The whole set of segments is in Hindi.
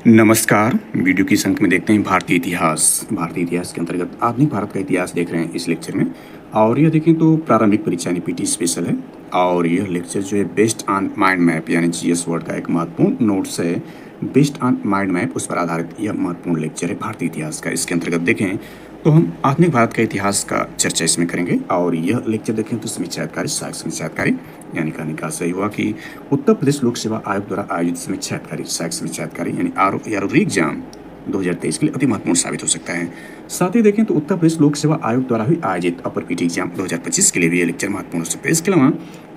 नमस्कार। वीडियो की संख्या में देखते हैं भारतीय इतिहास। भारतीय इतिहास के अंतर्गत आधुनिक भारत का इतिहास देख रहे हैं इस लेक्चर में। और यह देखें तो प्रारंभिक परीक्षा यानी पीटी स्पेशल है। और यह लेक्चर जो है बेस्ड ऑन माइंड मैप यानी जीएस वर्ड का एक महत्वपूर्ण नोट्स है। बेस्ड ऑन माइंड मैप उस पर आधारित यह महत्वपूर्ण लेक्चर है भारतीय इतिहास का। इसके अंतर्गत देखें तो हम आधुनिक भारत का इतिहास का चर्चा इसमें करेंगे। और यह लेक्चर देखें तो समीक्षाकारी सहायक समीक्षाकारी यानी कहने का सही हुआ कि उत्तर प्रदेश लोक सेवा आयोग द्वारा आयोजित समीक्षाकारी सहायक समीक्षाकारी यानी आर एग्जाम 2023 के लिए अति महत्वपूर्ण साबित हो सकता है। साथ ही देखें तो उत्तर प्रदेश लोक सेवा आयोग द्वारा ही आयोजित अपर पीटी एग्जाम 2025 के लिए भी यह लेक्चर महत्वपूर्ण हो सकता है। इसके अलावा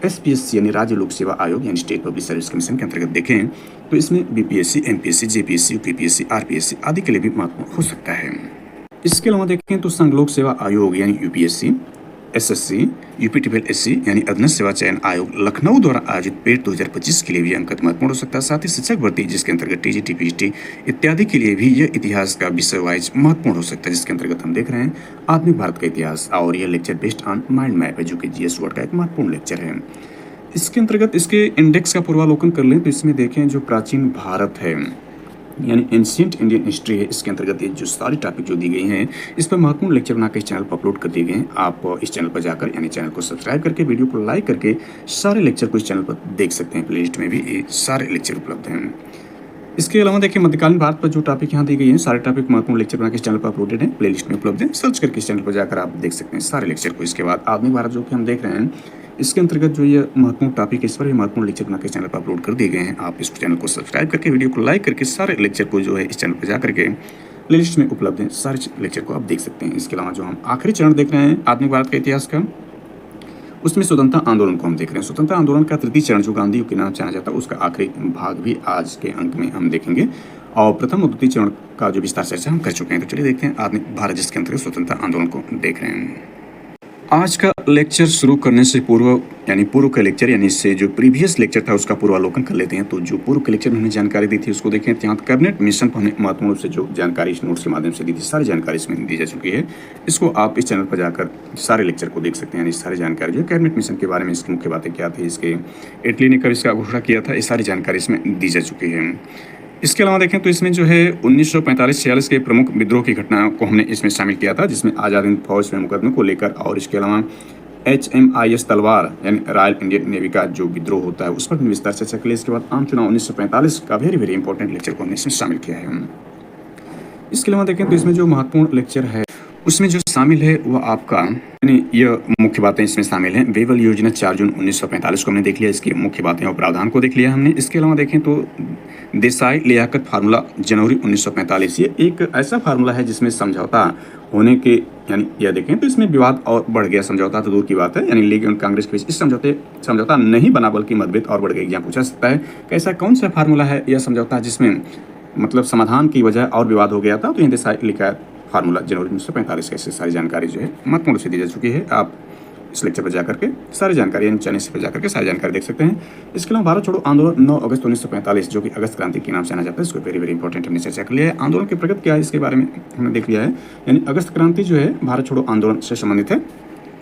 एसपीएससी यानी राज्य लोक सेवा आयोग यानी स्टेट पब्लिक सर्विस कमीशन के अंतर्गत देखें तो इसमें BPSC, MPSC, JPSC, UPPSC, RPSC आदि के लिए भी महत्वपूर्ण हो सकता है। इसके अलावा देखें तो संघ लोक सेवा आयोग यानी यूपीएससी, एसएससी, यूपीटीपीएससी यानी अधीनस्थ सेवा चयन आयोग लखनऊ द्वारा आयोजित पेट 2025 के लिए भी अंक महत्वपूर्ण हो सकता है। साथ ही शिक्षक भर्ती जिसके अंतर्गत टीजीटी, पीजीटी इत्यादि के लिए भी यह इतिहास का विषय वाइज महत्वपूर्ण हो सकता है, जिसके अंतर्गत हम देख रहे हैं आधुनिक भारत का इतिहास। और यह lecture based on mind map है जो कि जीएस वर्ड का एक महत्वपूर्ण लेक्चर है। इसके अंतर्गत इसके इंडेक्स का पूर्वावलोकन कर लें तो इसमें देखें जो प्राचीन भारत है यानी एंशिएंट इंडियन हिस्ट्री है। इसके अंतर्गत ये जो सारी टॉपिक जो दी गई हैं इस पर महत्वपूर्ण लेक्चर बनाकर इस चैनल पर अपलोड कर दिए गए हैं। आप इस चैनल पर जाकर यानी चैनल को सब्सक्राइब करके वीडियो को लाइक करके सारे लेक्चर को इस चैनल पर देख सकते हैं। प्लेलिस्ट में भी ये सारे लेक्चर उपलब्ध हैं। इसके अलावा देखिए मध्यकालीन भारत पर जो टॉपिक यहाँ दी गई हैं सारे टॉपिक महत्वपूर्ण लेक्चर बना के इस चैनल पर अपलोडेड है, प्लेलिस्ट में उपलब्ध है। सर्च करके इस चैनल पर जाकर आप देख सकते हैं सारे लेक्चर को। इसके बाद आधुनिक भारत जो कि हम देख रहे हैं इसके अंतर्गत जो ये महत्वपूर्ण टॉपिक है इस पर भी महत्वपूर्ण लेक्चर बना के चैनल पर अपलोड कर दिए गए हैं। आप इस चैनल को सब्सक्राइब करके वीडियो को लाइक करके सारे लेक्चर को जो है इस चैनल पर जा करके प्लेलिस्ट में उपलब्ध है, सारे लेक्चर को आप देख सकते हैं। इसके अलावा जो हम आखिरी चरण देख रहे हैं आधुनिक भारत का इतिहास का उसमें स्वतंत्रता आंदोलन को हम देख रहे हैं। स्वतंत्रता आंदोलन का तृतीय चरण जो गांधी के नाम जाना जाता है उसका आखिरी भाग भी आज के अंक में हम देखेंगे। और प्रथम और द्वितीय चरण का जो विस्तार चर्चा हम कर चुके हैं। तो चलिए देखते हैं आधुनिक भारत जिसके अंतर्गत स्वतंत्रता आंदोलन को देख रहे हैं। आज का लेक्चर शुरू करने से पूर्व यानी पूर्व का लेक्चर यानी इससे जो प्रीवियस लेक्चर था उसका पूर्वावलोकन कर लेते हैं। तो जो पूर्व के लेक्चर में हमने जानकारी दी थी उसको देखें। यहाँ कैबिनेट मिशन पर हमने महत्वपूर्ण रूप से जो जानकारी इस नोट्स के माध्यम से दी थी सारी जानकारी इसमें दी जा चुकी है। इसको आप इस चैनल पर जाकर सारे लेक्चर को देख सकते हैं। यानी सारी जानकारी जो कैबिनेट मिशन के बारे में इसकी मुख्य बातें क्या थी, इसके इटली ने कब इसका घोषणा किया था, ये सारी जानकारी इसमें दी जा चुकी है। इसके अलावा देखें तो इसमें जो है 1945-46 के प्रमुख विद्रोह की घटना को हमने इसमें शामिल किया था, जिसमें आज़ाद हिंद फौज में मुकदमे को लेकर और इसके अलावा HMIS तलवार यानी रॉयल इंडियन नेवी का जो विद्रोह होता है उस पर विस्तार चर्चा के लिए। इसके बाद आम चुनाव 1945 का वेरी इंपॉर्टेंट लेक्चर को हमने इसमें शामिल किया है। इसके अलावा देखें तो इसमें जो महत्वपूर्ण लेक्चर है उसमें जो शामिल है वह आपका यानी यह मुख्य बातें इसमें शामिल हैं। वेवल योजना 4 जून 1945 को हमने देख लिया, इसकी मुख्य बातें और प्रावधान को देख लिया हमने। इसके अलावा देखें तो देसाई लियाकत फार्मूला जनवरी 1945 ये एक ऐसा फार्मूला है जिसमें समझौता होने के यानी यह देखें तो इसमें विवाद और बढ़ गया, समझौता तो दूर की बात है यानी लीग और कांग्रेस के बीच इस समझौता नहीं बना बल्कि मतभेद और बढ़ गया। एग्जाम पूछा सकता है कि ऐसा कौन सा फार्मूला है यह समझौता जिसमें मतलब समाधान की वजह और विवाद हो गया था। तो ये देसाई लियाकत फार्मूला जनवरी 1945 की ऐसी सारी जानकारी जो है महत्वपूर्ण से दी जा चुकी है। आप इस लेक्चर पर जाकर के सारी जानकारी यानी चैनल पर जाकर के सारी जानकारी देख सकते हैं। इसके अलावा भारत छोड़ो आंदोलन 9 अगस्त 1945 जो कि अगस्त क्रांति के नाम से जाना जाता है, इसको वेरी इंपॉर्टेंट हमने चर्चा कर लिया है। आंदोलन की प्रगति क्या है इसके बारे में हमने देख लिया है। यानी अगस्त क्रांति जो है भारत छोड़ो आंदोलन से संबंधित है,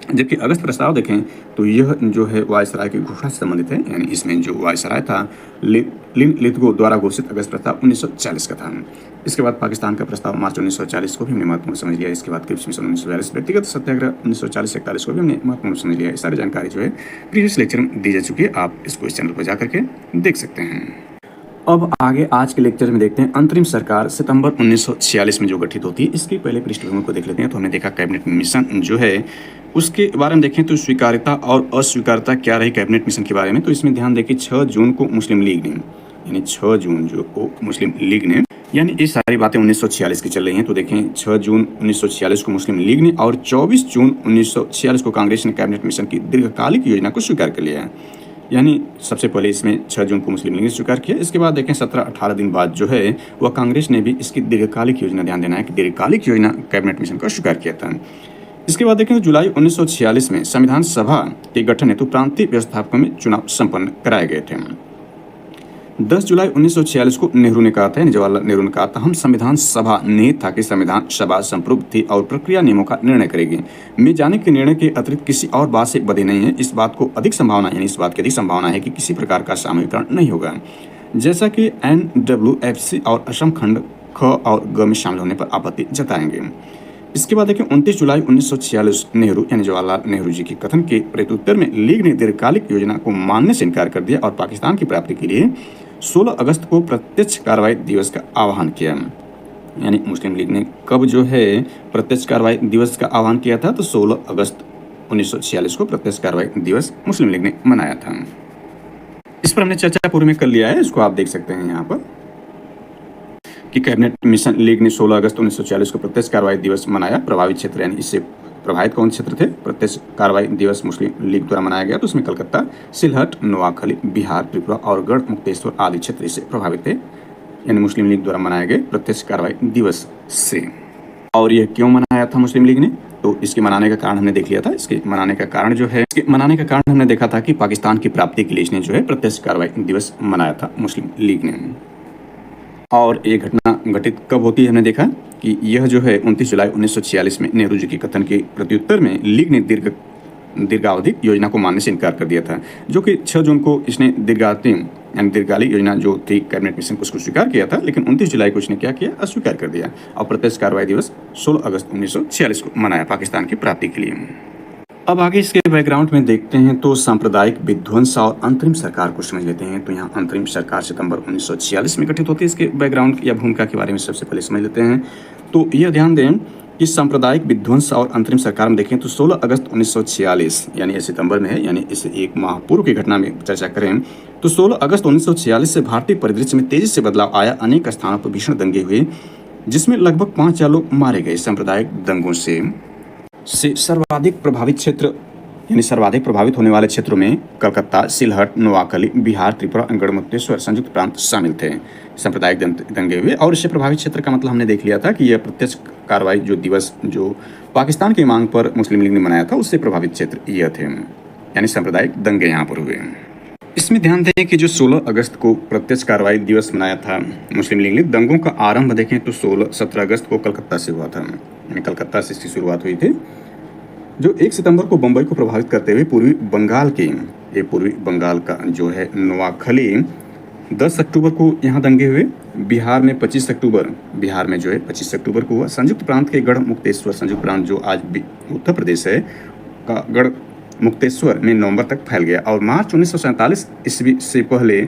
जबकि अगस्त प्रस्ताव देखें तो यह जो है वायसराय की घोषणा से संबंधित है। यानी इसमें जो वायसराय था लिन लिथगो द्वारा घोषित अगस्त प्रस्ताव 1940 का था। इसके बाद पाकिस्तान का प्रस्ताव मार्च 1940 को भी हमने महत्वपूर्ण समझ लिया। इसके बाद क्रिप्स मिशन 1942, व्यक्तिगत सत्याग्रह 1940-41 को भी हमने महत्वपूर्ण समझ लिया। सारी जानकारी जो है प्रीवियस लेक्चर में दी जा चुकी है, आप इसको इस चैनल पर जाकर के देख सकते हैं। अब आगे आज के लेक्चर में देखते हैं अंतरिम सरकार सितंबर 1946 में जो गठित होती है इसकी पहले पृष्ठभूमि को देख लेते हैं। तो हमने देखा कैबिनेट मिशन जो है उसके बारे में देखें तो स्वीकार्यता और अस्वीकार्यता क्या रही कैबिनेट मिशन के बारे में। तो इसमें ध्यान दें कि 6 जून को मुस्लिम लीग ने यानी 6 जून जो को मुस्लिम लीग ने यानी ये सारी बातें 1946 की चल रही हैं। तो देखें 6 जून 1946 को मुस्लिम लीग ने और 24 जून 1946 को कांग्रेस ने कैबिनेट मिशन की दीर्घकालिक योजना को स्वीकार कर लिया है। यानी सबसे पहले इसमें 6 जून को मुस्लिम लीग ने स्वीकार किया। इसके बाद देखें 17-18 दिन बाद जो है वह कांग्रेस ने भी इसकी दीर्घकालिक योजना, ध्यान देना है कि दीर्घकालिक योजना कैबिनेट मिशन का स्वीकार किया था। इसके बाद देखें जुलाई 1946 में संविधान सभा के गठन हेतु प्रांतीय व्यवस्थापकों में चुनाव संपन्न कराए गए थे। 10 जुलाई 1946 को नेहरू ने कहा था, जवाहरलाल नेहरू ने कहा था, हम संविधान सभा निहित था कि संविधान सभा संप्रभुत्व थी और प्रक्रिया नियमों का निर्णय करेगी। में जाने के निर्णय के अतिरिक्त किसी और बात से बधे नहीं है। इस बात की अधिक संभावना है कि किसी प्रकार का सामूहिकरण नहीं होगा। जैसा कि NWFC और असम खंड ख और ग में शामिल होने पर आपत्ति जताएंगे। इसके बाद देखिए 29 जुलाई 1946 नेहरू यानी जवाहरलाल नेहरू जी के कथन के प्रत्युत्तर में लीग ने दीर्घकालिक योजना को मानने से इनकार कर दिया और पाकिस्तान की प्राप्ति के लिए 16 अगस्त को प्रत्यक्ष कार्रवाई दिवस का आह्वान किया। यानी मुस्लिम लीग ने कब जो है प्रत्यक्ष कार्रवाई दिवस का आह्वान किया था, तो 16 अगस्त 1946 को प्रत्यक्ष कार्रवाई दिवस मुस्लिम लीग ने मनाया था। इस पर हमने चर्चा पूर्व में कर लिया है, इसको आप देख सकते हैं यहाँ पर कि कैबिनेट मिशन लीग ने 16 अगस्त 1946 को प्रत्यक्ष कार्रवाई दिवस मनाया। प्रभावित क्षेत्र यानी इससे प्रभावित कौन क्षेत्र थे, प्रत्यक्ष कार्रवाई दिवस मुस्लिम लीग द्वारा मनाया गया, तो उसमें कलकत्ता, सिलहट, नोआखली, बिहार, त्रिपुरा और गढ़ मुक्तेश्वर आदि क्षेत्र इससे प्रभावित थे। यानी मुस्लिम लीग द्वारा मनाए गए प्रत्यक्ष कार्रवाई दिवस से। और यह क्यों मनाया था मुस्लिम लीग ने, तो इसके मनाने का कारण हमने देख लिया था। इसके मनाने का कारण हमने देखा था कि पाकिस्तान की प्राप्ति के लिए इसने जो है प्रत्यक्ष कार्रवाई दिवस मनाया था मुस्लिम लीग ने। और ये घटना घटित कब होती है, हमने देखा कि यह जो है 29 जुलाई 1946 में नेहरू जी के कथन के प्रत्युत्तर में लीग ने दीर्घावधिक योजना को मानने से इनकार कर दिया था, जो कि 6 जून को इसने दीर्घकालिक योजना जो थी कैबिनेट मिशन को उसको स्वीकार किया था, लेकिन 29 जुलाई को इसने क्या किया, अस्वीकार कर दिया और प्रत्यक्ष कार्रवाई दिवस 16 अगस्त 1946 को मनाया पाकिस्तान की प्राप्ति के लिए। अब आगे इसके बैकग्राउंड में देखते हैं तो सांप्रदायिक विध्वंस और अंतरिम सरकार को समझ लेते हैं। तो यहाँ अंतरिम सरकार सितंबर 1946 में गठित होती है। इसके बैकग्राउंड या भूमिका के बारे में सबसे पहले समझ लेते हैं। तो यह ध्यान दें कि सांप्रदायिक विध्वंस और अंतरिम सरकार में देखें तो 16 अगस्त 1946 यानी ये सितंबर में है, यानी इसे एक माह पूर्व की घटना में चर्चा करें तो 16 अगस्त 1946 से भारतीय परिदृश्य में तेजी से बदलाव आया। अनेक स्थानों पर भीषण दंगे हुए जिसमें लगभग 5000 लोग मारे गए। सांप्रदायिक दंगों से सर्वाधिक प्रभावित क्षेत्र यानी सर्वाधिक प्रभावित होने वाले क्षेत्रों में कलकत्ता, सिलहट, नोआखली, बिहार, त्रिपुरा, गढ़मुक्तेश्वर संयुक्त प्रांत शामिल थे। सांप्रदायिक दंगे हुए और इससे प्रभावित क्षेत्र का मतलब हमने देख लिया था कि यह प्रत्यक्ष कार्रवाई जो दिवस जो पाकिस्तान की मांग पर मुस्लिम लीग ने मनाया था उससे प्रभावित क्षेत्र यह थे, यानी सांप्रदायिक दंगे यहाँ पर हुए। इसमें ध्यान दें कि जो 16 अगस्त को प्रत्यक्ष कार्रवाई दिवस मनाया था मुस्लिम लीग ने, दंगों का आरंभ देखें तो 17 अगस्त को कलकत्ता से हुआ था, यानी कलकत्ता से इसकी शुरुआत हुई थी, जो 1 सितंबर को बम्बई को प्रभावित करते हुए पूर्वी बंगाल का जो है नोआखली 10 अक्टूबर को यहाँ दंगे हुए। बिहार में 25 अक्टूबर को हुआ। संयुक्त प्रांत के गढ़ मुक्तेश्वर संयुक्त प्रांत जो आज उत्तर प्रदेश है का गढ़ मुक्तेश्वर में नवंबर तक फैल गया और मार्च 1947 ईस्वी से पहले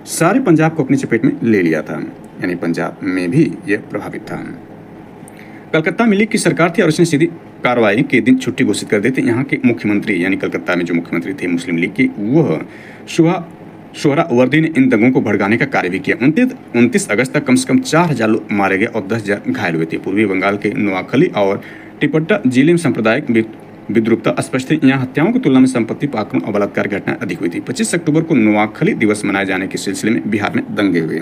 सारे पंजाब को अपनी चपेट में ले लिया था, यानी पंजाब में भी यह प्रभावित था। कलकत्ता में लीग की सरकार थी और उसने सीधी कार्रवाई के दिन छुट्टी घोषित कर दी थी। यहाँ के मुख्यमंत्री यानी कलकत्ता में जो मुख्यमंत्री थे मुस्लिम लीग के, वह सोहरावर्दी ने इन दंगों को भड़काने का कार्य भी किया। 29 अगस्त तक कम से कम 4000 लोग मारे गए और 10,000 घायल हुए थे। पूर्वी बंगाल के नोआखली और टिपट्टा जिले में सांप्रदायिक विद्रुपता स्पष्ट थी। यहाँ हत्याओं की तुलना में संपत्ति आक्रमण और बलात्कार की घटनाएं अधिक हुई थी। 25 अक्टूबर को नोआखली दिवस मनाए जाने के सिलसिले में बिहार में दंगे हुए,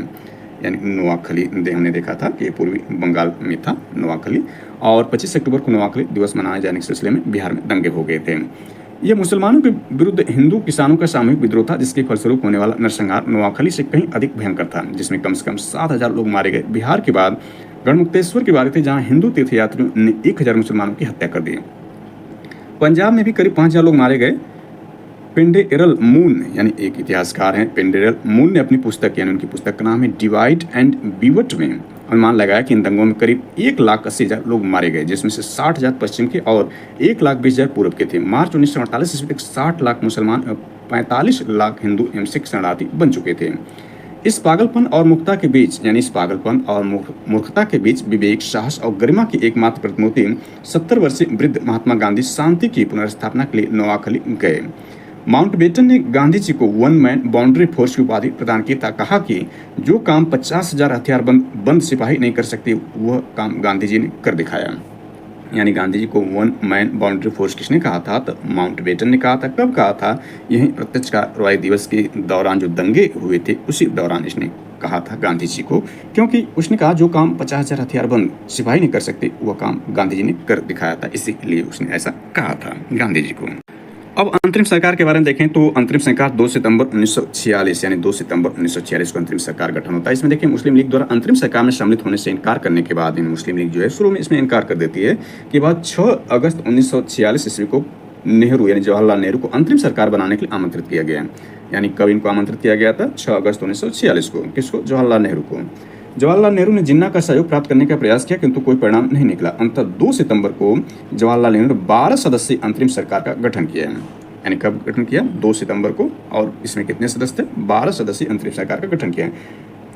यानी नोआखली हमने देखा था कि पूर्वी बंगाल में था नोआखली, और 25 अक्टूबर को नोआखली दिवस मनाए जाने के सिलसिले में बिहार में दंगे हो गए थे। यह मुसलमानों के विरुद्ध हिंदू किसानों का सामूहिक विद्रोह था, जिसके फलस्वरूप होने वाला नरसंहार नोआखली से कहीं अधिक भयंकर था, जिसमें कम से कम 7000 लोग मारे गए। बिहार के बाद गढ़मुक्तेश्वर की बारी थी, जहाँ हिंदू तीर्थयात्रियों ने 1000 मुसलमानों की हत्या कर दी। पंजाब में भी करीब 5000 लोग मारे गए। पेंडेरल मून यानी एक इतिहासकार हैं, पेंडेरल मून ने अपनी पुस्तक यानी उनकी पुस्तक का नाम है डिवाइड एंड बीवट में अनुमान लगाया कि इन दंगों में करीब 1,80,000 लोग मारे गए, जिसमें से 60,000 पश्चिम के और 1,20,000 पूर्व के थे। मार्च 1948 ईस्वी तक 60 लाख मुसलमान और 45 लाख हिंदू एवं सिख शरणार्थी बन चुके थे। इस पागलपन और मूर्खता के बीच विवेक, साहस और गरिमा की एकमात्र प्रतिमूर्ति 70 वर्षीय वृद्ध महात्मा गांधी शांति की पुनर्स्थापना के लिए नोआखली गए। माउंटबेटन ने गांधी जी को वन मैन बाउंड्री फोर्स की उपाधि प्रदान की था। कहा कि जो काम 50,000 हथियारबंद सिपाही नहीं कर सकते, वह काम गांधी जी ने कर दिखाया। यानी गांधी जी को वन मैन बाउंड्री फोर्स किसने कहा था, तो माउंटबेटन ने कहा था। कब कहा था, यही प्रत्यक्ष कार्रवाई दिवस के दौरान जो दंगे हुए थे उसी दौरान इसने कहा था गांधी जी को, क्योंकि उसने कहा जो काम 50,000 हथियारबंद सिपाही नहीं कर सकते, वह काम गांधी जी ने कर दिखाया था, इसीलिए उसने ऐसा कहा था गांधी जी को। अब अंतरिम सरकार के बारे में देखें तो अंतरिम सरकार 2 सितंबर 1946 यानी 2 सितंबर 1946 को अंतरिम सरकार गठन होता है। इसमें देखिए मुस्लिम लीग द्वारा अंतरिम सरकार में सम्मिलित होने से इनकार करने के बाद मुस्लिम लीग जो है शुरू में इसमें इनकार कर देती है कि बाद 6 अगस्त 1946 ईस्वी को नेहरू यानी जवाहरलाल नेहरू को अंतरिम सरकार बनाने के लिए आमंत्रित किया गया। यानी कब इनको आमंत्रित किया गया था? 6 अगस्त 1946 को। किसको? जवाहरलाल नेहरू को। जवाहरलाल नेहरू ने जिन्ना का सहयोग प्राप्त करने का प्रयास किया, किंतु कोई परिणाम नहीं निकला। अंततः 2 सितंबर को जवाहरलाल नेहरू ने 12 सदस्यीय अंतरिम सरकार का गठन किया। यानी कब गठन किया? 2 सितंबर को। और इसमें कितने सदस्य थे? 12 सदस्यीय अंतरिम सरकार का गठन किया।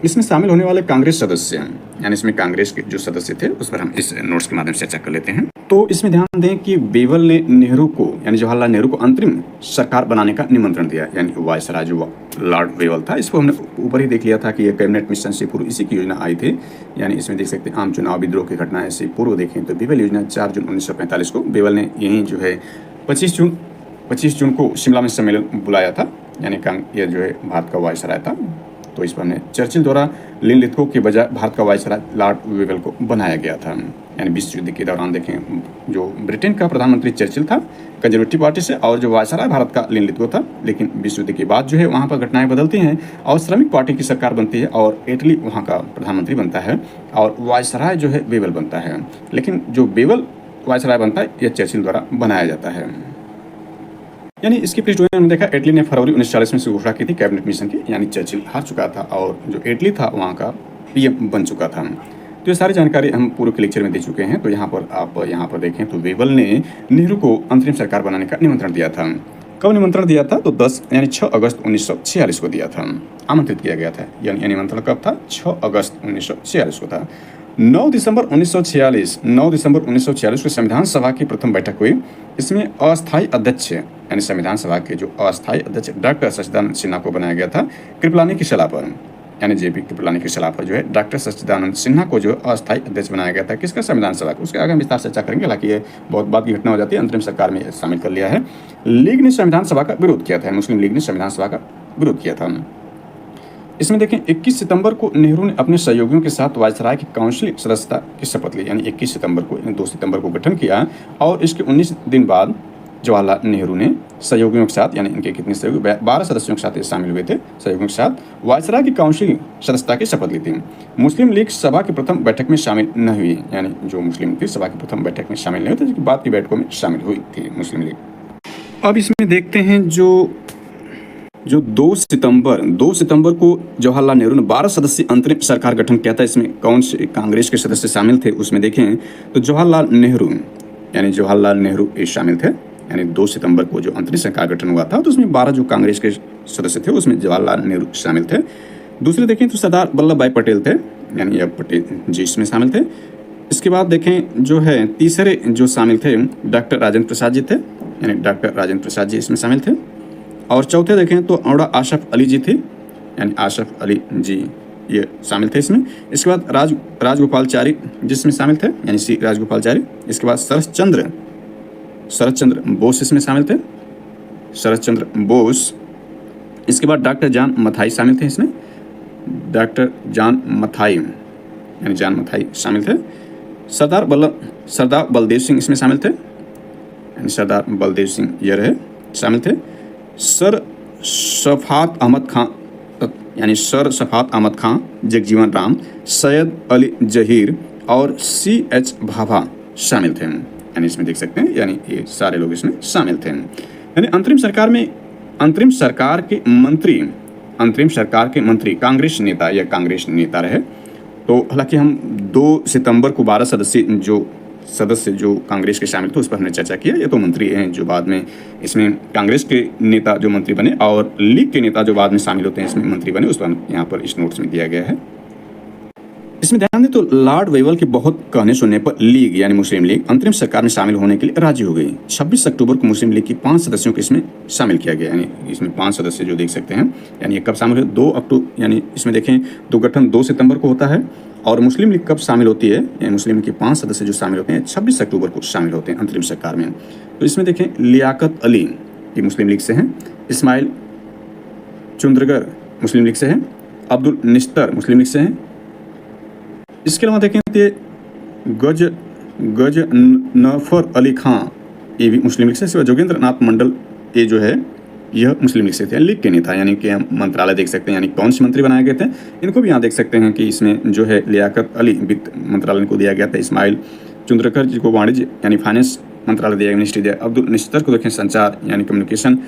इसमें शामिल होने वाले कांग्रेस सदस्य हैं, यानी इसमें कांग्रेस के जो सदस्य थे उस पर हम इस नोट्स के माध्यम से चर्चा कर लेते हैं। तो इसमें ध्यान दें कि बेवल ने नेहरू को, यानी जवाहरलाल नेहरू को अंतरिम सरकार बनाने का निमंत्रण दिया, यानी वायसराय जो लॉर्ड बेवल था। इसको हमने ऊपर ही देख लिया था कि ये कैबिनेट मिशन से पूर्व इसी की योजना आई थी। यानी इसमें देख सकते हैं आम चुनाव विद्रोह की घटनाएं से पूर्व देखें तो बेवल योजना 4 जून 1945 को बेवल ने यहीं जो है 25 जून को शिमला में सम्मेलन बुलाया था। यानी ये जो है भारत का वायसराय था। तो इस पर हमने चर्चिल द्वारा लिन लिथगो के बजाय भारत का वायसराय लॉर्ड वेवल को बनाया गया था। यानी विश्व युद्ध के दौरान देखें जो ब्रिटेन का प्रधानमंत्री चर्चिल था कंजर्वेटिव पार्टी से, और जो वायसराय भारत का लिन लिथगो था। लेकिन विश्व युद्ध के बाद जो है वहाँ पर घटनाएं बदलती हैं और श्रमिक पार्टी की सरकार बनती है और इटली वहाँ का प्रधानमंत्री बनता है और वायसराय जो है वेवल बनता है। लेकिन जो वेवल वायसराय बनता है यह चर्चिल द्वारा बनाया जाता है। यानी इसकी पृष्ठभूमि हमने देखा, इटली ने फरवरी 1940 में से घोषणा की थी कैबिनेट मिशन की। यानी चर्चिल हार चुका था और जो इटली था वहाँ का पीएम बन चुका था। तो ये सारी जानकारी हम पूर्व के लेक्चर में दे चुके हैं। तो यहाँ पर आप यहाँ पर देखें तो वेवल ने नेहरू को अंतरिम सरकार बनाने का निमंत्रण दिया था। कब निमंत्रण दिया था? तो 6 अगस्त 1946 को दिया था, आमंत्रित किया गया था। यानी निमंत्रण कब था? 6 अगस्त 1946 को था। 9 दिसंबर 1946 को संविधान सभा की प्रथम बैठक हुई। इसमें अस्थायी अध्यक्ष, यानी संविधान सभा के जो अस्थायी अध्यक्ष डॉक्टर सच्चिदानंद सिन्हा को बनाया गया था कृपलानी की सलाह पर। यानी जेपी कृपलानी की सलाह पर जो है डॉक्टर सच्चिदानंद सिन्हा को जो अस्थायी अध्यक्ष बनाया गया था। किसका? संविधान सभा का। उसके आगे हम विस्तार से चर्चा करेंगे, हालांकि ये बहुत बाद की घटना हो जाती है। अंतरिम सरकार में शामिल कर लिया है। लीग ने संविधान सभा का विरोध किया था, मुस्लिम लीग ने संविधान सभा का विरोध किया था। इसमें देखें 21 सितंबर को नेहरू ने अपने सहयोगियों के साथ वायसराय की काउंसिल सदस्यता की शपथ ली। यानी 21 सितंबर को, 2 सितंबर को गठन किया और इसके 19 दिन बाद जवाहरलाल नेहरू ने सहयोगियों के साथ, यानी इनके कितने सहयोगी, 12 सदस्यों के साथ शामिल हुए थे, सहयोगियों के साथ वायसराय की काउंसिल सदस्यता की शपथ ली थी। मुस्लिम लीग सभा की प्रथम बैठक में शामिल न हुई, यानी जो मुस्लिम लीग सभा की प्रथम बैठक में शामिल नहीं हुई थी, बाद की बैठकों में शामिल हुई थी मुस्लिम लीग। अब इसमें देखते हैं जो 2 सितंबर को जवाहरलाल नेहरू ने 12 सदस्यीय अंतरिम सरकार गठन किया था। इसमें कौन से कांग्रेस के सदस्य शामिल थे उसमें देखें तो जवाहरलाल नेहरू ये शामिल थे। यानी 2 सितंबर को जो अंतरिम सरकार गठन हुआ था तो उसमें 12 जो कांग्रेस के सदस्य थे उसमें जवाहरलाल नेहरू शामिल थे। दूसरे देखें तो सरदार वल्लभ भाई पटेल थे, यानी यह पटेल जी इसमें शामिल थे। इसके बाद देखें जो है तीसरे जो शामिल थे डॉक्टर राजेंद्र प्रसाद जी थे, यानी डॉक्टर राजेंद्र प्रसाद जी इसमें शामिल थे। और चौथे देखें तो औड़ा आशफ अली जी थे, यानी आशफ अली जी ये शामिल थे इसमें। इसके बाद राजगोपालचारी जिसमें शामिल थे, यानी सी राजगोपालचारी। इसके बाद शरद चंद्र बोस इसमें शामिल थे, शरद चंद्र बोस। इसके बाद डॉक्टर जॉन मथाई शामिल थे इसमें, डॉक्टर जॉन मथाई, यानी जॉन मथाई शामिल थे। सरदार बलदेव सिंह इसमें शामिल थे, यानी सरदार बलदेव सिंह ये रहे शामिल थे। सर शफात अहमद खां, जगजीवन राम, सैयद अली जहीर और CH भाभा शामिल थे। यानी इसमें देख सकते हैं, यानी ये सारे लोग इसमें शामिल थे। यानी अंतरिम सरकार के मंत्री कांग्रेस नेता रहे। तो हालांकि हम 2 सितंबर को 12 सदस्य जो कांग्रेस के शामिल थे उस पर हमने चर्चा किया। ये तो मंत्री हैं जो बाद में इसमें कांग्रेस के नेता जो मंत्री बने और लीग के नेता जो बाद में शामिल होते हैं इसमें मंत्री बने, उस पर यहाँ पर इस नोट्स में दिया गया है। इसमें ध्यान दें तो लॉर्ड वेवल के बहुत कहने सुनने पर लीग, यानी मुस्लिम लीग अंतरिम सरकार में शामिल होने के लिए राजी हो गई। 26 अक्टूबर को मुस्लिम लीग की 5 सदस्यों को इसमें शामिल किया गया। यानी इसमें 5 सदस्य जो देख सकते हैं, यानी ये कब शामिल हुए? 2 अक्टूबर, यानी इसमें देखें तो गठन 2 सितंबर को होता है और मुस्लिम लीग कब शामिल होती है? यानी मुस्लिम लीग के 5 सदस्य जो शामिल होते हैं 26 अक्टूबर को शामिल होते हैं अंतरिम सरकार में। तो इसमें देखें लियाकत अली ये मुस्लिम लीग से हैं, इस्माइल चुंद्रगर मुस्लिम लीग से हैं, अब्दुल निस्तर मुस्लिम लीग से हैं। इसके अलावा देखें तो गजनफर अली खां ये भी मुस्लिम लीग से, जोगेंद्र नाथ मंडल ये जो है यह मुस्लिम लीग से थे, लीग के नेता। यानी कि हम मंत्रालय देख सकते हैं, यानी कौन से मंत्री बनाए गए थे इनको भी यहाँ देख सकते हैं कि इसमें जो है लियाकत अली वित्त मंत्रालय को दिया गया था, इस्माइल चुंद्रकर जी को वाणिज्य यानी फाइनेंस मंत्रालय दिया, मिनिस्ट्री दिया, अब्दुल निस्तर को देखें संचार यानी कम्युनिकेशन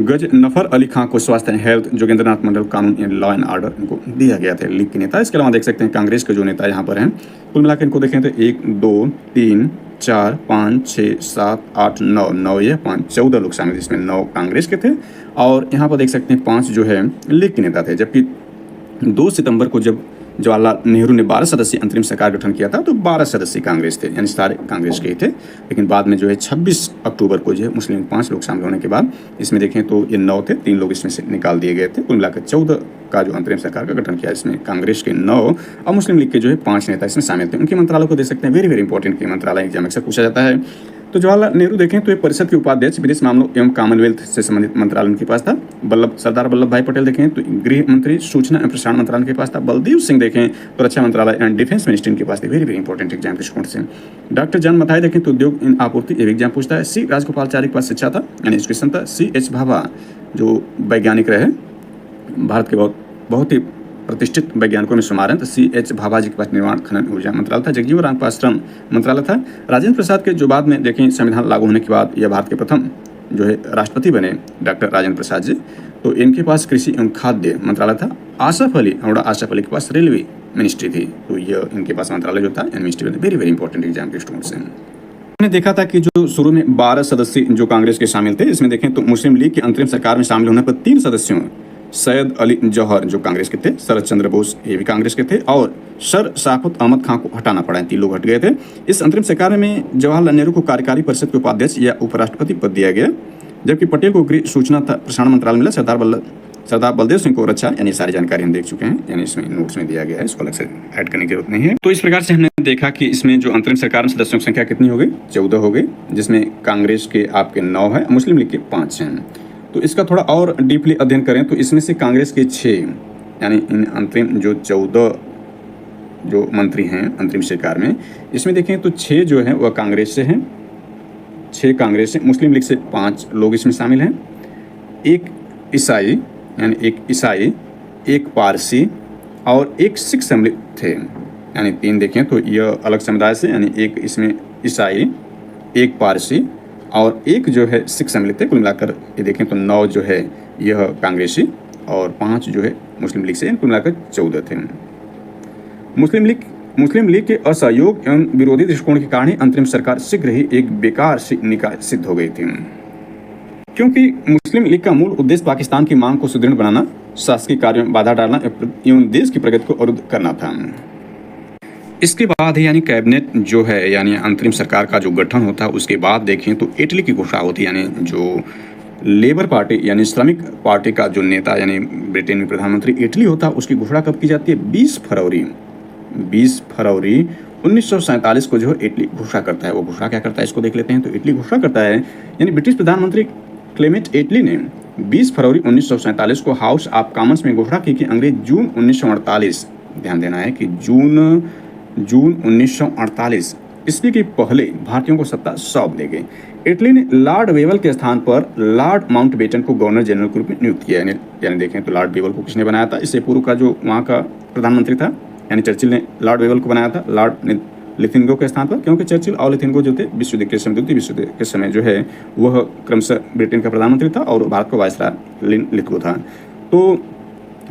गज नफर अली खां को स्वास्थ्य एंड हेल्थ, जोगेंद्रनाथ मंडल कानून एंड लॉ एंड ऑर्डर इनको दिया गया था, लीग के नेता। इसके अलावा देख सकते हैं कांग्रेस के जो नेता यहाँ पर हैं, कुल मिलाकर इनको देखें तो 1 2 3 4 5 6 7 8 9 9 या 5 14 लोग शामिल, जिसमें 9 कांग्रेस के थे और यहाँ पर देख सकते हैं 5 जो है लीग के नेता थे। जबकि 2 सितंबर को जब जवाहरलाल नेहरू ने 12 सदस्यीय अंतरिम सरकार गठन किया था तो 12 सदस्य कांग्रेस थे, यानी सारे कांग्रेस के ही थे। लेकिन बाद में जो है 26 अक्टूबर को जो है मुस्लिम लीग 5 लोग शामिल होने के बाद इसमें देखें तो ये 9 थे, 3 लोग इसमें से निकाल दिए गए थे। कुल मिलाकर 14 का जो अंतरिम सरकार का गठन किया, इसमें कांग्रेस के 9 और मुस्लिम लीग के जो है 5 नेता इसमें शामिल थे। उनके मंत्रालय को देख सकते हैं, वेरी वेरी इंपॉर्टेंट के मंत्रालय एग्जाम अक्सर पूछा जाता है। तो जवाहरलाल नेहरू देखें तो एक परिषद के उपाध्यक्ष, विदेश मामलों एवं कॉमनवेल्थ से संबंधित मंत्रालय उनके पास था। सरदार वल्लभ भाई पटेल देखें तो गृह मंत्री, सूचना एवं प्रसारण मंत्रालय के पास था। बलदेव सिंह देखें तो रक्षा मंत्रालय एंड डिफेंस मिनिस्ट्री के पास थे। वेरी वेरी इंपॉर्टेंट एग्जाम के दृष्टिकोण से। डॉक्टर जॉन मथाई देखें तो उद्योग एवं आपूर्ति, ये एग्जाम पूछता है। सी राजगोपालाचारी के पास शिक्षा था यानी एजुकेशन था। सी एच भाभा जो वैज्ञानिक रहे, भारत के बहुत ही प्रतिष्ठित वैज्ञानिकों में शुमार हैं, तो सी एच भाभा जी के पास निर्माण खनन ऊर्जा मंत्रालय था। जगजीवन राम के पास श्रम मंत्रालय था। राजेंद्र प्रसाद के जो बाद में देखें संविधान लागू होने के बाद यह भारत के प्रथम जो है राष्ट्रपति बने, डॉक्टर राजेंद्र प्रसाद जी, तो इनके पास कृषि एवं खाद्य मंत्रालय था। आसफ अली के पास रेलवे मिनिस्ट्री थी, तो यह इनके पास मंत्रालय जो था ministry. Very very important exam के स्टूडेंट्स हैं। हमने देखा था कि जो शुरू में 12 सदस्य जो कांग्रेस के शामिल थे, इसमें देखें तो मुस्लिम लीग की अंतरिम सरकार में शामिल होने पर 3 सदस्यों, सैयद अली जौहर जो कांग्रेस के थे, शरद चंद्र बोस ये भी कांग्रेस के थे, और सर शराफत अहमद खां को हटाना पड़ा। 3 लोग हट गए थे। इस अंतरिम सरकार में जवाहरलाल नेहरू को कार्यकारी परिषद के उपाध्यक्ष या उपराष्ट्रपति पद दिया गया, जबकि पटेल को गृह, सूचना प्रसारण मंत्रालय मिला। सरदार बलदेव सिंह को रक्षा, यानी सारी जानकारी हम देख चुके हैं, यानी इसमें नोट्स में दिया गया है, इसको अलग से ऐड करने की जरूरत नहीं है। तो इस प्रकार से हमने देखा कि इसमें जो अंतरिम सरकार में सदस्यों की संख्या कितनी हो गई, 14 हो गई, जिसमें कांग्रेस के आपके 9 है, मुस्लिम लीग के 5 हैं। तो इसका थोड़ा और डीपली अध्ययन करें तो इसमें से कांग्रेस के 6, यानी इन अंतरिम जो 14 जो मंत्री हैं अंतरिम सरकार में, इसमें देखें तो 6 जो हैं वह कांग्रेस से हैं, 6 कांग्रेस से, मुस्लिम लीग से 5 लोग इसमें शामिल हैं। एक ईसाई, यानी एक ईसाई, एक पारसी और एक सिख सम्मिलित थे, यानी 3 देखें तो यह अलग समुदाय से, यानी एक इसमें ईसाई, एक पारसी और एक जो है सिख सम्मिलित थे। कुल मिलाकर ये देखें तो 9 जो है यह कांग्रेसी और 5 जो है मुस्लिम लीग से, कुल मिलाकर 14 थे। मुस्लिम लीग के असहयोग एवं विरोधी दृष्टिकोण के कारण अंतरिम सरकार शीघ्र ही एक बेकार निकाय सिद्ध हो गई थी, क्योंकि मुस्लिम लीग का मूल उद्देश्य पाकिस्तान की मांग को सुदृढ़ बनाना, शासकीय कार्यों में बाधा डालना एवं देश की प्रगति को अवरुद्ध करना था। इसके बाद यानी कैबिनेट जो है, यानी अंतरिम सरकार का जो गठन होता है, उसके बाद देखें तो इटली की घोषणा होती है, यानी जो लेबर पार्टी यानी श्रमिक पार्टी का जो नेता यानी ब्रिटेन में प्रधानमंत्री इटली होता है, उसकी घोषणा कब की जाती है? 20 फरवरी 1947 को जो इटली घोषणा करता है। वो घोषणा क्या करता है इसको देख लेते हैं। तो इटली घोषणा करता है, यानी ब्रिटिश प्रधानमंत्री क्लेमेंट एटली ने 20 फरवरी 1947 को हाउस ऑफ कॉमन्स में घोषणा की कि अंग्रेज जून 1948, ध्यान देना है कि जून 1948 ईस्वी के पहले भारतीयों को सत्ता सौंप दी गई। इटली ने लॉर्ड वेवल के स्थान पर लॉर्ड माउंटबेटन को गवर्नर जनरल के रूप में नियुक्त किया। यानी देखें तो लॉर्ड वेवल को किसने बनाया था? इससे पूर्व का जो वहाँ का प्रधानमंत्री था, यानी चर्चिल ने लॉर्ड वेवल को बनाया था लॉर्ड लिथिंगो के स्थान पर, क्योंकि चर्चिल और लिथिंगो जो थे विश्व युद्ध के समय जो है वह क्रमशः ब्रिटेन का प्रधानमंत्री था और भारत का वायसराय लिथिंगो था। तो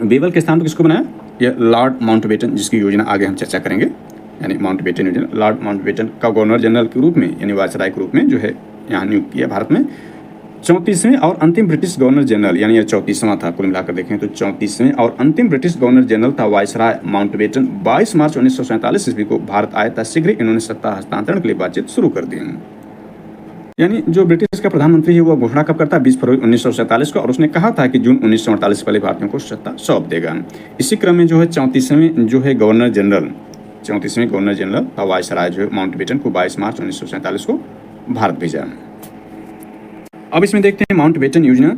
वेवल के स्थान पर किसको बनाया? यह लॉर्ड माउंटबेटन, जिसकी योजना आगे हम चर्चा करेंगे, यानी माउंटबेटन योजना। लॉर्ड माउंटबेटन का गवर्नर जनरल के रूप में, यानी वायसराय के रूप में जो है यहाँ नियुक्त किया भारत में। 34वें और अंतिम ब्रिटिश गवर्नर जनरल, यानी यह 34वां था, कुल मिलाकर देखें तो 34वें और अंतिम ब्रिटिश गवर्नर जनरल था वायसराय माउंटबेटन। 22 मार्च 1947 ईस्वी को भारत आया था। शीघ्र इन्होंने सत्ता हस्तांतरण के लिए बातचीत शुरू कर दी। यानी जो ब्रिटिश का प्रधानमंत्री है वह घोषणा कब करता है? 20 फरवरी 1947 को, और उसने कहा था कि जून 1948 से पहले भारतीयों को सत्ता सौंप देगा। इसी क्रम में जो है 34वें जो है गवर्नर जनरल था वायसराय जो है माउंटबेटन को 22 मार्च 1947 को भारत भेजा। अब इसमें देखते हैं माउंटबेटन योजना।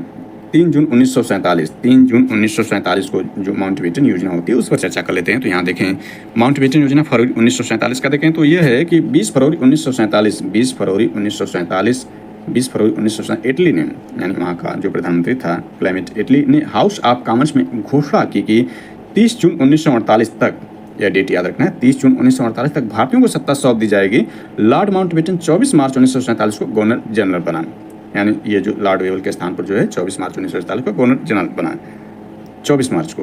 3 जून 1947 को जो माउंटबेटन योजना होती है उस पर चर्चा कर लेते हैं। तो यहाँ देखें माउंटबेटन योजना फरवरी 1947 का देखें तो यह है कि 20 फरवरी 1947 इटली ने, यानी वहाँ का जो प्रधानमंत्री था क्लेमेंट एटली ने हाउस ऑफ कॉमन्स में घोषणा की कि 30 जून 1948 तक, यह डेट याद रखना है, 30 जून 1948 तक भारतीयों को सत्ता सौंप दी जाएगी। लॉर्ड माउंटबेटन 24 मार्च 1947 को गवर्नर जनरल बना। यानी ये जो लॉर्ड वेवल के स्थान पर जो है 24 मार्च 1947 को गवर्नर जनरल बना, 24 मार्च को,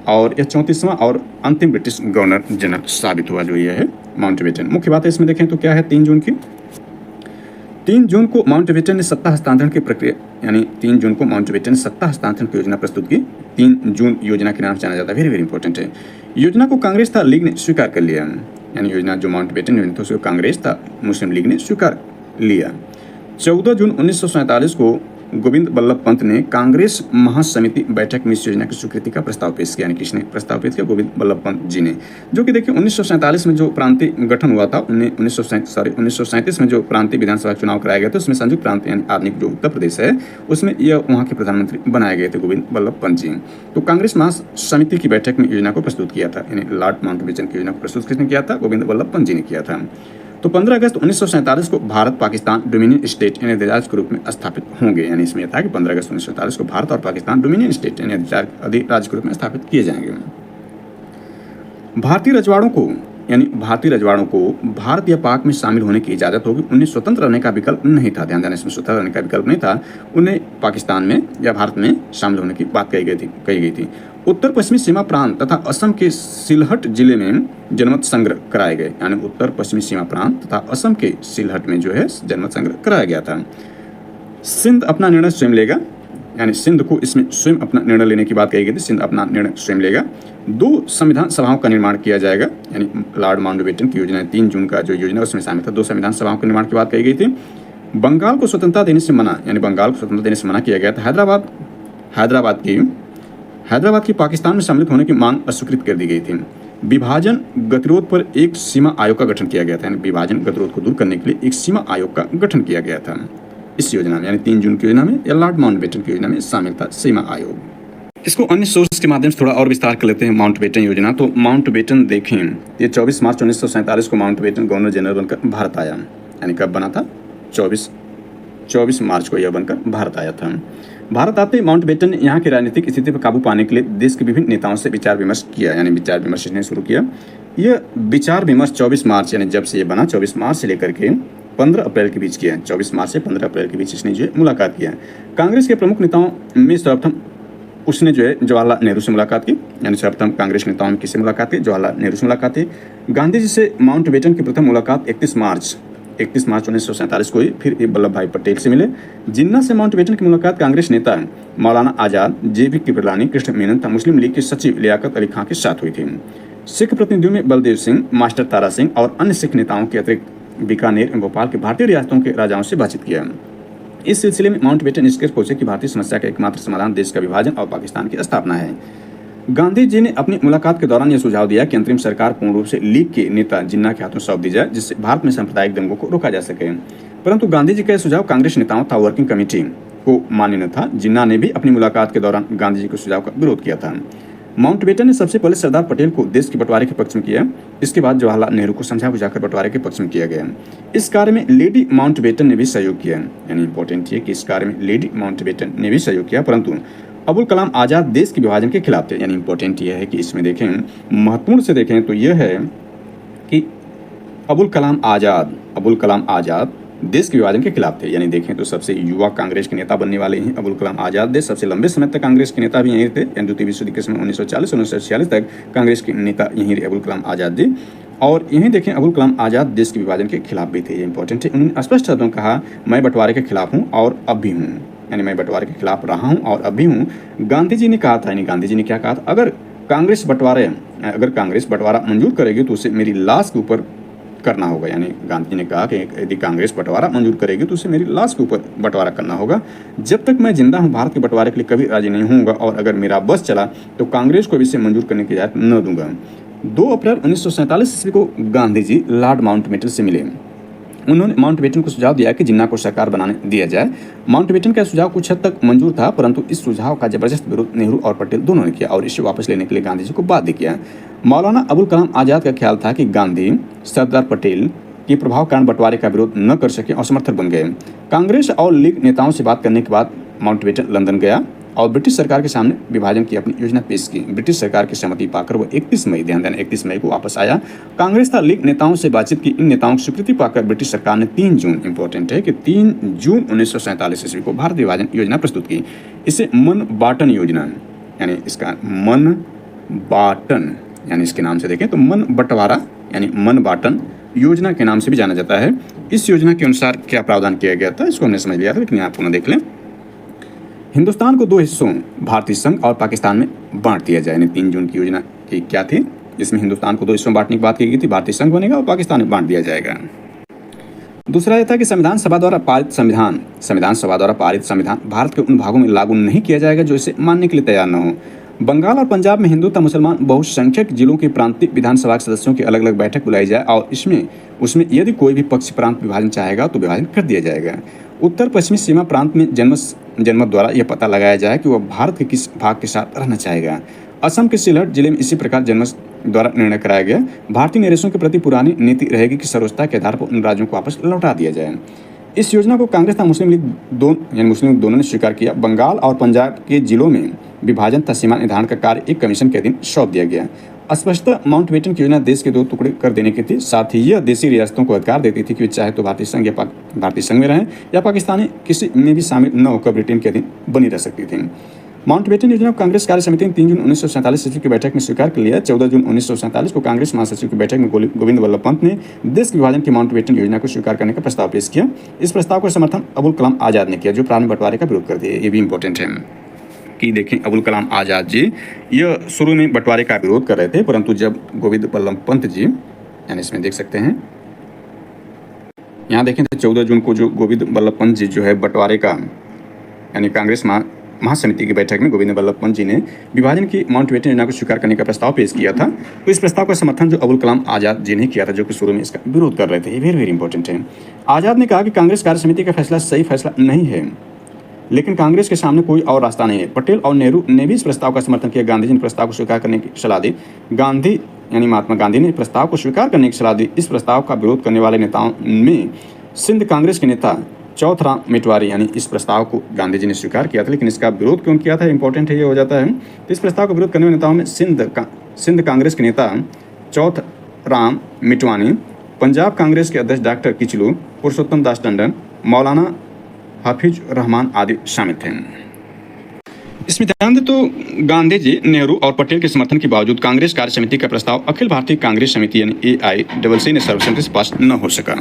और यह 34वां और अंतिम ब्रिटिश गवर्नर जनरल साबित हुआ जो ये है माउंटबेटन। मुख्य बात है इसमें देखें तो क्या है, 3 जून की, 3 जून को माउंटबेटन ने सत्ता हस्तांतरण की प्रक्रिया, यानी 3 जून को माउंटबेटन ने सत्ता हस्तांतरण की योजना प्रस्तुत की। 3 जून योजना के नाम से जाना जाता है, वेरी वेरी इंपॉर्टेंट है। योजना को कांग्रेस था लीग ने स्वीकार कर लिया, यानी योजना जो माउंटबेटन योजना था उसको कांग्रेस था मुस्लिम लीग ने स्वीकार लिया। 14 जून 1947 को गोविंद बल्लभ पंत ने कांग्रेस महासमिति बैठक में इस योजना की स्वीकृति का प्रस्ताव पेश किया, यानी किसने प्रस्ताव पेश किया, गोविंद बल्लभ पंत जी ने। जो कि देखिए 1947 में जो प्रांतीय गठन हुआ था, 1937 में जो प्रांतीय विधानसभा चुनाव कराया गया था उसमें संयुक्त प्रांत यानी आधुनिक जो उत्तर प्रदेश है उसमें यह वहाँ के प्रधानमंत्री बनाए गए थे गोविंद बल्लभ पंत जी। तो कांग्रेस महासमिति की बैठक में योजना को प्रस्तुत किया था, यानी लॉर्ड माउंटबेटन की योजना को प्रस्तुत किसने किया था, गोविंद बल्लभ पंत जी ने किया था। तो 15 अगस्त 1947 को भारत पाकिस्तान डोमिनियन स्टेट यानी अधिराज्य के रूप में स्थापित होंगे, यानी इसमें था कि 15 अगस्त 1947 को भारत और पाकिस्तान डोमिनियन स्टेट यानी अधिराज्य के रूप में स्थापित किए जाएंगे। भारतीय रजवाड़ों को भारत या पाक में शामिल होने की इजाजत होगी। उन्हें स्वतंत्र रहने का विकल्प नहीं था, ध्यान देना, इसमें स्वतंत्र रहने का विकल्प नहीं था। उन्हें पाकिस्तान में या भारत में शामिल होने की बात कही गई थी। उत्तर पश्चिमी सीमा प्रांत तथा असम के सिलहट जिले में जनमत संग्रह कराए गए, यानी उत्तर पश्चिमी सीमा प्रांत तथा असम के सिलहट में जो है जनमत संग्रह कराया गया था। सिंध अपना निर्णय स्वयं लेगा, यानी सिंध को इसमें स्वयं अपना निर्णय लेने की बात कही गई थी, सिंध अपना निर्णय स्वयं लेगा। 2 संविधान सभाओं का निर्माण किया जाएगा, यानी लॉर्ड माउंटबेटन की योजना 3 जून का जो योजना उसमें शामिल था, 2 संविधान सभाओं के निर्माण की बात कही गई थी। बंगाल को स्वतंत्रता देने से मना, यानी बंगाल को स्वतंत्रता देने से मना किया गया था। हैदराबाद की पाकिस्तान में सम्मिलित होने की मांग अस्वीकृत कर दी गई थी। विभाजन गतिरोध पर एक सीमा आयोग का गठन किया गया था, यानी विभाजन गतिरोध को दूर करने के लिए एक सीमा आयोग का गठन किया गया था इस योजना में, यानी 3 जून की योजना में या लॉर्ड माउंटबेटन की योजना में शामिल था सीमा आयोग। इसको अन्य सोर्स के माध्यम से थोड़ा और विस्तार कर लेते हैं माउंटबेटन योजना। तो माउंटबेटन देखें, ये 24 मार्च 1947 को माउंटबेटन गवर्नर जनरल बनकर भारत आया, यानी कब बना था, 24 मार्च को यह बनकर भारत आया था। भारत आते ही माउंटबेटन ने यहाँ की राजनीतिक स्थिति पर काबू पाने के लिए देश के विभिन्न नेताओं से विचार विमर्श किया, यानी विचार विमर्श ने शुरू किया। यह विचार विमर्श 24 मार्च यानी जब से ये बना 24 मार्च से लेकर के 15 अप्रैल के बीच किया है। 24 मार्च से 15 अप्रैल के बीच इसने जो है मुलाकात किया। कांग्रेस के प्रमुख नेताओं में सर्वप्रथम उसने जो है जवाहरलाल नेहरू से मुलाकात की, यानी सर्वप्रथम कांग्रेस नेताओं में किससे मुलाकात की, जवाहरलाल नेहरू से मुलाकात की। गांधी जी से माउंटबेटन की प्रथम मुलाकात 31 मार्च 1947 को ही फिर वल्लभ भाई पटेल से मिले। जिन्ना से माउंटबेटन की मुलाकात कांग्रेस नेता मौलाना आजाद, JB कृपलानी, कृष्ण मेनन तथा मुस्लिम लीग के सचिव लियाकत अली खां के साथ हुई थी। सिख प्रतिनिधियों में बलदेव सिंह, मास्टर तारा सिंह और अन्य सिख नेताओं के अतिरिक्त बीकानेर एवं भोपाल के भारतीय रियासतों के राजाओं से बातचीत किया। इस सिलसिले में माउंटबेटन निष्कर्ष पहुंचे कि भारतीय समस्या का एकमात्र समाधान देश का विभाजन और पाकिस्तान की स्थापना है। गांधी जी ने अपनी मुलाकात के दौरान यह सुझाव दिया कि अंतरिम सरकार पूर्ण रूप से लीग के नेता जिन्ना के हाथों सौंप दी जाए, जिससे भारत में सांप्रदायिक दंगों को रोका जा सके। परंतु गांधी जी का यह सुझाव कांग्रेस नेताओं तथा वर्किंग कमेटी को मान्य न था। जिन्ना ने भी अपनी मुलाकात के दौरान गांधी जी के सुझाव का विरोध किया था। माउंटबेटन ने सबसे पहले सरदार पटेल को देश के बंटवारे के पक्ष में किया, इसके बाद जवाहरलाल नेहरू को समझा बुझाकर बंटवारे के पक्ष में किया गया। इस कार्य में लेडी माउंटबेटन ने भी सहयोग किया, यानी इंपॉर्टेंट है कि इस कार्य में लेडी माउंटबेटन ने भी सहयोग किया, परंतु अबुल कलाम आजाद देश के विभाजन के खिलाफ थे। यानी इंपॉर्टेंट यह है कि इसमें देखें, महत्वपूर्ण से देखें तो यह है कि अबुल कलाम आजाद देश के विभाजन के खिलाफ थे। यानी देखें तो सबसे युवा कांग्रेस के नेता बनने वाले हैं अबुल कलाम आजाद थे। सबसे लंबे समय तक कांग्रेस के नेता भी यहीं थे, यानी द्वितीय विश्व युद्ध के समय 1940-1946 तक कांग्रेस के नेता यहीं रहे, अबुल कलाम आजाद थे। और यहीं देखें अबुल कलाम आजाद देश के विभाजन के खिलाफ भी थे, ये इंपॉर्टेंट है। उन्होंने स्पष्ट शब्दों में कहा, मैं बंटवारे के खिलाफ हूँ और अब भी हूँ, यानी मैं बंटवारे के खिलाफ रहा हूँ और अब भी हूँ। गांधी जी ने कहा था, यानी गांधी जी ने क्या कहा था, अगर कांग्रेस बंटवारा मंजूर करेगी तो उसे मेरी लाश के ऊपर करना होगा। यानी गांधी जी ने कहा कि यदि कांग्रेस बंटवारा मंजूर करेगी तो उसे मेरी लाश के ऊपर बंटवारा करना होगा। जब तक मैं जिंदा हूं भारत के बंटवारे के लिए कभी राजी नहीं होऊंगा, और अगर मेरा बस चला तो कांग्रेस को भी इसे मंजूर करने की इजाजत न दूंगा। 2 अप्रैल 1947 ईस्वी को गांधी जी लॉर्ड माउंटबेटन से मिले। उन्होंने माउंटबेटन को सुझाव दिया कि जिन्ना को सरकार बनाने दिया जाए। माउंटबेटन का सुझाव कुछ हद तक मंजूर था, परंतु इस सुझाव का जबरदस्त विरोध नेहरू और पटेल दोनों ने किया और इसे वापस लेने के लिए गांधी जी को बाध्य किया। मौलाना अबुल कलाम आजाद का ख्याल था कि गांधी सरदार पटेल के प्रभाव कारण बंटवारे का विरोध न कर सके और समर्थक बन गए। कांग्रेस और लीग नेताओं से बात करने के बाद माउंटबेटन लंदन गया और ब्रिटिश सरकार के सामने विभाजन की अपनी योजना पेश की। ब्रिटिश सरकार की सहमति पाकर वो 31 मई, ध्यान देना, 31 मई को वापस आया। कांग्रेस था लीग नेताओं से बातचीत की। इन नेताओं की स्वीकृति पाकर ब्रिटिश सरकार ने 3 जून, इंपॉर्टेंट है कि 3 जून 1947 ईस्वी को भारत विभाजन योजना प्रस्तुत की। इसे मन बाटन योजना, यानी इसका मन बाटन, यानी इसके नाम से देखें तो मन बंटवारा यानी मन बाटन योजना के नाम से भी जाना जाता है। इस योजना के अनुसार क्या प्रावधान किया गया था इसको हमने समझ लिया था, लेकिन यहाँ पुनः देख लें। हिंदुस्तान को 2 हिस्सों भारतीय संघ और पाकिस्तान में बांट दिया जाए। यानी 3 जून की योजना की क्या थी, जिसमें हिंदुस्तान को 2 हिस्सों में बांटने की बात की गई थी। भारतीय संघ बनेगा और पाकिस्तान में बांट दिया जाएगा। दूसरा यह था कि संविधान सभा द्वारा पारित संविधान भारत के उन भागों में लागू नहीं किया जाएगा जो इसे मानने के लिए तैयार न हो। बंगाल और पंजाब में हिंदू तथा मुसलमान बहुसंख्यक जिलों के प्रांतीय विधानसभा के सदस्यों की अलग अलग बैठक बुलाई जाए और उसमें यदि कोई भी पक्ष प्रांत विभाजन चाहेगा तो विभाजन कर दिया जाएगा। उत्तर पश्चिमी सीमा प्रांत में जनमत द्वारा यह पता लगाया जाए कि वह भारत के किस भाग के साथ रहना चाहेगा। असम के सिलहट जिले में इसी प्रकार जनमत द्वारा निर्णय कराया गया। भारतीय निवेशकों की प्रति पुरानी नीति रहेगी कि सर्वोच्चता के आधार पर उन राज्यों को वापस लौटा दिया जाए। इस योजना को कांग्रेस तथा मुस्लिम लीग दोनों ने स्वीकार किया। बंगाल और पंजाब के जिलों में विभाजन तथा सीमा निर्धारण का कार्य एक कमीशन के अधीन सौंप दिया गया। स्पष्टतः माउंटबेटन की योजना देश के 2 टुकड़े कर देने की थी। साथ ही यह देशी रियासतों को अधिकार देती थी कि वे चाहे तो भारतीय संघ में रहें या पाकिस्तानी किसी में भी शामिल न होकर ब्रिटेन के अधीन बनी रह सकती थी। माउंटबेटन योजना को कांग्रेस कार्य समिति ने 3 जून 1947 ईस्वी की बैठक में स्वीकार कर लिया। 14 जून 1947 को कांग्रेस महासचिव की बैठक में गोविंद वल्लभ पंत ने देश के विभाजन की माउंटबेटन योजना को स्वीकार करने का प्रस्ताव पेश किया। इस प्रस्ताव का समर्थन अबुल कलाम आजाद ने किया, जो प्रारंभ बंटवारे का विरोध करते हैं। ये भी इंपॉर्टेंट है कि देखें, अबुल कलाम आजाद जी यह शुरू में बंटवारे का विरोध कर रहे थे, परंतु जब गोविंद वल्लभ पंत जी, यानी इसमें देख सकते हैं, यहाँ देखें तो 14 जून को जो गोविंद वल्लभ पंत जी जो है बंटवारे का, यानी कांग्रेस महासमिति की बैठक में गोविंद वल्लभ पंत जी ने विभाजन की माउंटबेटन योजना को स्वीकार करने का प्रस्ताव पेश किया था। तो इस प्रस्ताव का समर्थन जो अबुल कलाम आजाद जी ने किया था, जो कि शुरू में इसका विरोध कर रहे थे। ये वेरी इंपॉर्टेंट है। आजाद ने कहा कि कांग्रेस कार्य समिति का फैसला सही फैसला नहीं है, लेकिन कांग्रेस के सामने कोई और रास्ता नहीं है। पटेल और नेहरू ने भी इस प्रस्ताव का समर्थन किया। गांधी जी ने प्रस्ताव को स्वीकार करने की सलाह दी। महात्मा गांधी ने प्रस्ताव को स्वीकार करने की सलाह दी। इस प्रस्ताव का विरोध करने वाले नेताओं में सिंध कांग्रेस के नेता चौथराम मिटवारी, यानी इस प्रस्ताव को गांधी जी ने स्वीकार किया था, लेकिन इसका विरोध क्यों किया था, इंपॉर्टेंट है, ये हो जाता है। तो इस प्रस्ताव का विरोध करने वाले नेताओं में सिंध कांग्रेस के नेता चौथराम मिटवानी, पंजाब कांग्रेस के अध्यक्ष डॉक्टर किचलू, पुरुषोत्तम दास टंडन, मौलाना हाफिज रहमान आदि शामिल थे। इसमें ध्यान दें तो गांधी जी, नेहरू और पटेल के समर्थन के बावजूद कांग्रेस कार्य समिति का प्रस्ताव अखिल भारतीय कांग्रेस समिति यानी AICC ने सर्वसम्मति से पास न हो सका।